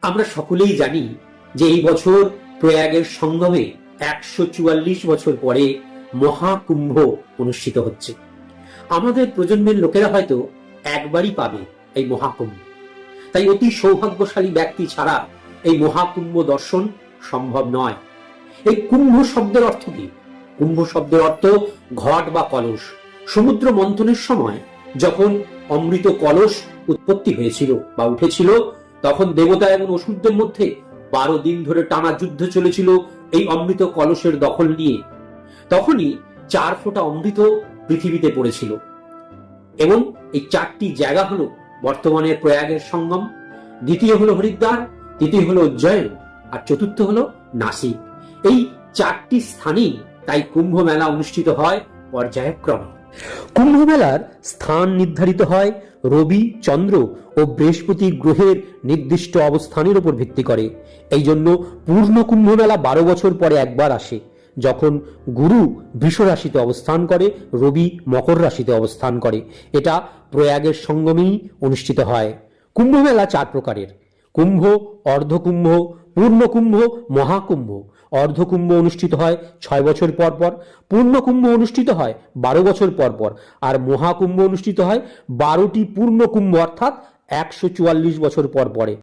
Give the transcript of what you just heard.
আমরা সকলেই জানি যে এই বছর প্রয়াগের সঙ্গমে 144 বছর পরে মহাকুম্ভ অনুষ্ঠিত হচ্ছে। আমাদের প্রজন্মের লোকেরা হয়তো একবারই পাবে এই মহাকুম্ভ। তাই অতি সৌভাগ্যশালী ব্যক্তি ছাড়া এই মহাকুম্ভ দর্শন সম্ভব নয়। এই কুম্ভ শব্দের অর্থ কি? কুম্ভ শব্দের অর্থ ঘট বা কলস। সমুদ্র মন্থনের সময় যখন অমৃত কলস উৎপত্তি হয়েছিল বা উঠেছিল, তখন দেবতা এবং অসুরদের মধ্যে 12 দিন ধরে টানা যুদ্ধ চলেছিল এই অমৃত কলসের দখল নিয়ে। তখনই 4 ফোঁটা অমৃত পৃথিবীতে পড়েছিল এবং এই 4টি জায়গা হলো বর্তমানে প্রয়াগের সঙ্গম, দ্বিতীয় হলো হরিদ্বার, তৃতীয় হলো উজ্জয়ন, আর চতুর্থ হলো নাসিক। এই 4টি স্থানেই তাই কুম্ভ মেলা অনুষ্ঠিত হয় পর্যায়ক্রমে। কুম্ভ মেলার স্থান নির্ধারিত হয় রবি, চন্দ্র ও বৃহস্পতি গ্রহের নির্দিষ্ট অবস্থানের উপর ভিত্তি করে। এই জন্য পূর্ণ কুম্ভ মেলা 12 বছর পরে একবার আসে, যখন গুরু বৃষ রাশিতে অবস্থান করে, রবি মকর রাশিতে অবস্থান করে। এটা প্রয়াগের সঙ্গমেই অনুষ্ঠিত হয়। কুম্ভ মেলা 4 প্রকারের: কুম্ভ, অর্ধকুম্ভ, পূর্ণকুম্ভ, মহাকুম্ভ। অর্ধকুম্ভ অনুষ্ঠিত হয় 6 বছর পর পর, পূর্ণকুম্ভ অনুষ্ঠিত হয় 12 বছর পর পর, আর মহাকুম্ভ অনুষ্ঠিত হয় 12টি পূর্ণকুম্ভ অর্থাৎ 144 বছর পর পরে।